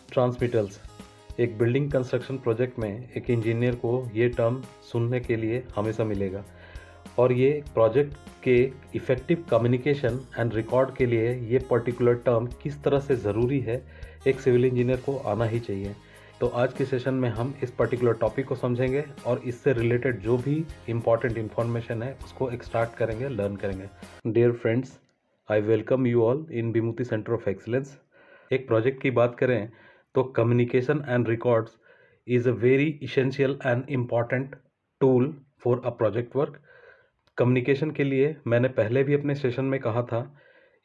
ट्रांसमिटल्स एक building construction project में एक इंजीनियर को ये टर्म सुनने के लिए हमेशा मिलेगा और ये प्रोजेक्ट के इफ़ेक्टिव कम्युनिकेशन एंड रिकॉर्ड के लिए ये पर्टिकुलर टर्म किस तरह से ज़रूरी है एक सिविल इंजीनियर को आना ही चाहिए। तो आज के सेशन में हम इस पर्टिकुलर टॉपिक को समझेंगे और इससे रिलेटेड जो भी इम्पॉर्टेंट इन्फॉर्मेशन है उसको एक्सट्रैक्ट करेंगे, लर्न करेंगे। Dear friends, I welcome you all in Vimukti centre of excellence. एक प्रोजेक्ट की बात करें तो communication and records is a very essential and important tool for a project work. Communication के लिए मैंने पहले भी अपने सेशन में कहा था,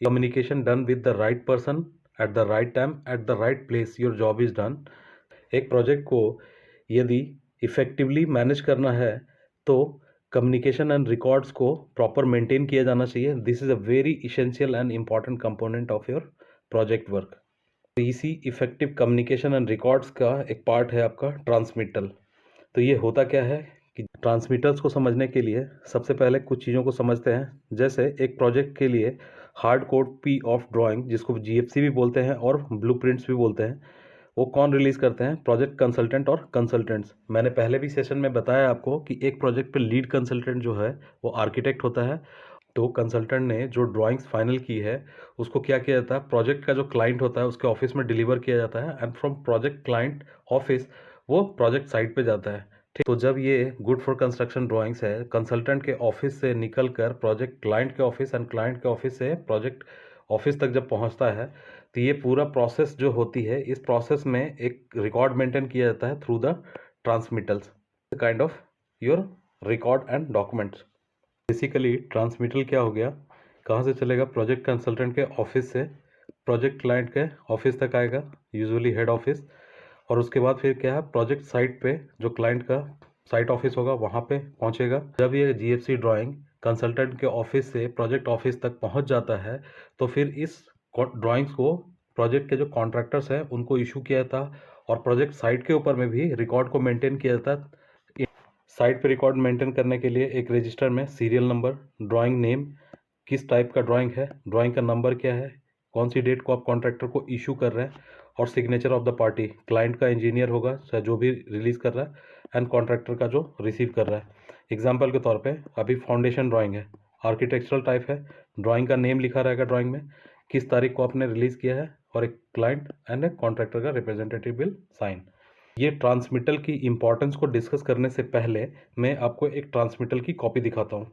communication done with the right person at the right time at the right place, your job is done. एक प्रोजेक्ट को यदि इफ़ेक्टिवली मैनेज करना है तो कम्युनिकेशन एंड रिकॉर्ड्स को प्रॉपर मेंटेन किया जाना चाहिए। This is a very essential and important component of your project work. इसी इफ़ेक्टिव कम्युनिकेशन एंड रिकॉर्ड्स का एक पार्ट है आपका ट्रांसमिटल। तो ये होता क्या है कि ट्रांसमिटल्स को समझने के लिए सबसे पहले कुछ चीज़ों को समझते हैं। जैसे एक प्रोजेक्ट के लिए हार्ड कॉपी ऑफ ड्राइंग, जिसको जीएफसी भी बोलते हैं और ब्लूप्रिंट्स भी बोलते हैं, वो कौन रिलीज़ करते हैं? प्रोजेक्ट कंसल्टेंट और कंसल्टेंट्स। मैंने पहले भी सेशन में बताया आपको कि एक प्रोजेक्ट पे लीड कंसल्टेंट जो है वो आर्किटेक्ट होता है। तो कंसल्टेंट ने जो ड्राइंग्स फाइनल की है उसको क्या किया जाता है, प्रोजेक्ट का जो क्लाइंट होता है उसके ऑफिस में डिलीवर किया जाता है and from project client office वो प्रोजेक्ट साइट पे जाता है। ठीक, तो जब ये गुड फॉर कंस्ट्रक्शन ड्राइंग्स है कंसल्टेंट के ऑफिस से निकल कर प्रोजेक्ट क्लाइंट के ऑफिस एंड क्लाइंट के ऑफिस से प्रोजेक्ट ऑफिस तक जब पहुंचता है तो ये पूरा प्रोसेस जो होती है, इस प्रोसेस में एक रिकॉर्ड मेंटेन किया जाता है through the transmittals, kind of your record and documents. Basically transmittal क्या हो गया, कहाँ से चलेगा? प्रोजेक्ट कंसल्टेंट के ऑफिस से प्रोजेक्ट क्लाइंट के ऑफिस तक आएगा, यूजुअली हेड ऑफिस, और उसके बाद फिर क्या है, प्रोजेक्ट साइट पे जो क्लाइंट का साइट ऑफिस होगा वहाँ पे पहुँचेगा। जब ये जीएफसी ड्राइंग कंसल्टेंट के ऑफिस से प्रोजेक्ट ऑफिस तक पहुँच जाता है तो फिर इस ड्राइंग्स को प्रोजेक्ट के जो कॉन्ट्रैक्टर्स हैं उनको इशू किया जाता है और प्रोजेक्ट साइट के ऊपर में भी रिकॉर्ड को मेंटेन किया जाता है। साइट पे रिकॉर्ड मेंटेन करने के लिए एक रजिस्टर में सीरियल नंबर, ड्राइंग नेम, किस टाइप का ड्राइंग है, ड्राइंग का नंबर क्या है, कौन सी डेट को आप कॉन्ट्रैक्टर को इशू कर रहे हैं, और signature of the party, client का इंजीनियर होगा चाहे जो भी रिलीज़ कर रहा है एंड कॉन्ट्रैक्टर का जो रिसीव कर रहा है। एग्जाम्पल के तौर पे अभी फाउंडेशन ड्राइंग है, आर्किटेक्चरल टाइप है, ड्राइंग का नेम लिखा रहेगा ड्राइंग में, किस तारीख को आपने रिलीज़ किया है, और एक क्लाइंट एंड एक कॉन्ट्रैक्टर का रिप्रेजेंटेटिव विल साइन। ये ट्रांसमिटल की इम्पोर्टेंस को डिस्कस करने से पहले मैं आपको एक ट्रांसमिटल की कॉपी दिखाता हूँ।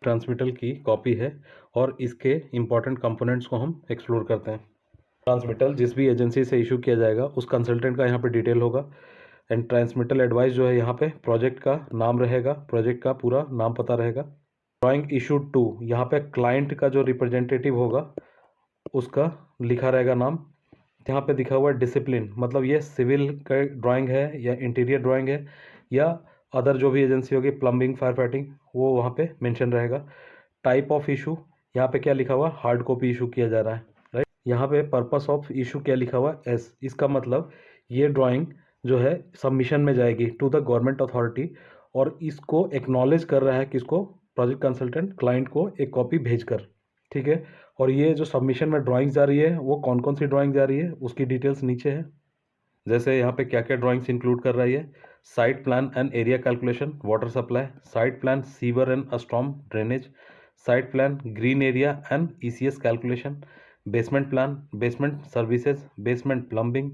ट्रांसमिटल की कॉपी है और इसके इम्पॉर्टेंट कंपोनेंट्स को हम एक्सप्लोर करते हैं। ट्रांसमिटल जिस भी एजेंसी से इशू किया जाएगा उस कंसल्टेंट का यहाँ पे डिटेल होगा एंड ट्रांसमिटल एडवाइस जो है यहाँ पे प्रोजेक्ट का नाम रहेगा, प्रोजेक्ट का पूरा नाम पता रहेगा। ड्राइंग इशूड टू, यहाँ पे क्लाइंट का जो रिप्रेजेंटेटिव होगा उसका लिखा रहेगा नाम। यहाँ पे दिखा हुआ है डिसिप्लिन, मतलब ये सिविल का ड्राइंग है या इंटीरियर ड्राइंग है या अदर जो भी एजेंसी होगी, प्लम्बिंग, फायर फाइटिंग, वो वहाँ पे मेंशन रहेगा। टाइप ऑफ इशू, यहाँ पे क्या लिखा हुआ, हार्ड कॉपी इशू किया जा रहा है, राइट। यहाँ पे पर्पस ऑफ इशू क्या लिखा हुआ, एस, इसका मतलब ये ड्राइंग जो है सबमिशन में जाएगी टू द गवर्नमेंट अथॉरिटी और इसको एक्नॉलेज कर रहा है किसको, प्रोजेक्ट कंसल्टेंट क्लाइंट को एक कॉपी भेजकर, ठीक है। और ये जो सबमिशन में ड्राइंग्स जा रही है वो कौन कौन सी ड्राइंग जा रही है उसकी डिटेल्स नीचे है। जैसे यहाँ पे क्या क्या ड्राइंग्स इंक्लूड कर रही है, site plan and area calculation, water supply, site plan sewer and storm drainage, site plan green area and ECS calculation, basement plan, basement services, basement plumbing,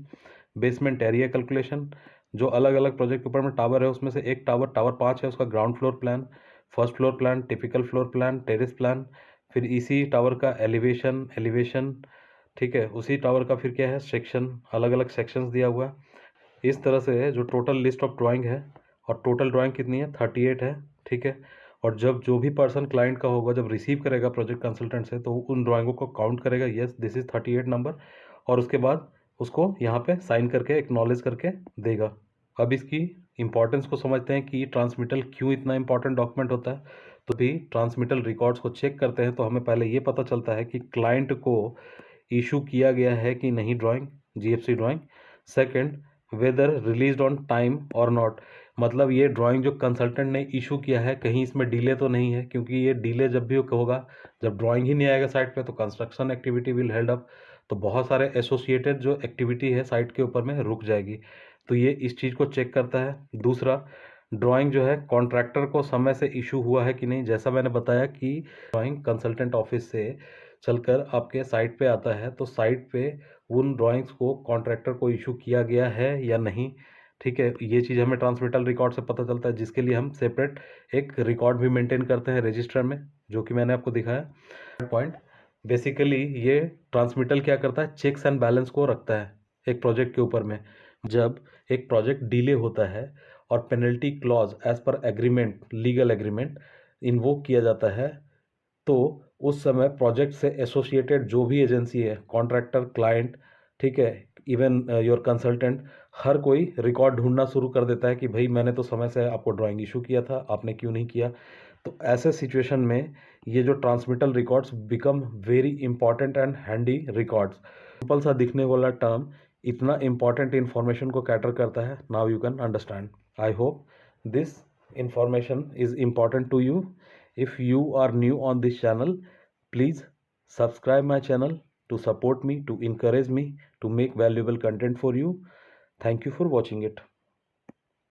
basement area calculation, जो अलग अलग project के ऊपर में tower है उसमें से एक टावर, टावर 5 है, उसका ground floor plan, first floor plan, typical floor plan, terrace plan, फिर इसी टावर का एलिवेशन, ठीक है। उसी टावर का फिर क्या है, सेक्शन, अलग अलग सेक्शंस दिया हुआ है। इस तरह से जो टोटल लिस्ट ऑफ ड्राइंग है, और टोटल ड्राइंग कितनी है, 38 है, ठीक है। और जब जो भी पर्सन क्लाइंट का होगा जब रिसीव करेगा प्रोजेक्ट कंसल्टेंट से तो उन ड्राइंगों को काउंट करेगा, यस दिस इज़ 38 नंबर, और उसके बाद उसको यहाँ पे साइन करके एक्नॉलेज करके देगा। अब इसकी इंपॉर्टेंस को समझते हैं कि ट्रांसमिटल क्यों इतना इंपॉर्टेंट डॉक्यूमेंट होता है। तो भी ट्रांसमिटल रिकॉर्ड्स को चेक करते हैं तो हमें पहले ये पता चलता है कि क्लाइंट को इशू किया गया है कि नहीं drawing, GFC drawing. Second, whether released on time और नॉट, मतलब ये ड्राइंग जो कंसल्टेंट ने इशू किया है कहीं इसमें डिले तो नहीं है, क्योंकि ये डिले जब भी होगा जब ड्राइंग ही नहीं आएगा साइट पे तो construction activity will held up. तो बहुत सारे एसोसिएटेड जो एक्टिविटी है साइट के ऊपर में रुक जाएगी। तो ये इस चीज़ को चेक करता है। दूसरा, ड्राइंग जो है कॉन्ट्रैक्टर को समय से इशू हुआ है कि नहीं। जैसा मैंने बताया कि ड्राइंग कंसल्टेंट ऑफिस से चलकर आपके साइट पे आता है, तो साइट पे उन ड्राइंग्स को कॉन्ट्रैक्टर को इशू किया गया है या नहीं, ठीक है। ये चीज़ हमें ट्रांसमिटल रिकॉर्ड से पता चलता है, जिसके लिए हम सेपरेट एक रिकॉर्ड भी मेंटेन करते हैं रजिस्टर में, जो कि मैंने आपको दिखाया। पॉइंट बेसिकली ये ट्रांसमिटल क्या करता है, चेक्स एंड बैलेंस को रखता है एक प्रोजेक्ट के ऊपर में। जब एक प्रोजेक्ट डिले होता है और penalty clause as per agreement, legal agreement invoke किया जाता है, तो उस समय प्रोजेक्ट से एसोसिएटेड जो भी एजेंसी है, कॉन्ट्रैक्टर, क्लाइंट, ठीक है, इवन योर कंसल्टेंट, हर कोई रिकॉर्ड ढूंढना शुरू कर देता है कि भाई मैंने तो समय से आपको ड्राइंग इशू किया था, आपने क्यों नहीं किया। तो ऐसे सिचुएशन में ये जो transmittal records become very important and handy records. Simple सा दिखने वाला टर्म इतना इंपॉर्टेंट इन्फॉर्मेशन को कैटर करता है। Now you can understand. I hope this information is important to you. If you are new on this channel, please subscribe my channel to support me, to encourage me to make valuable content for you. Thank you for watching it.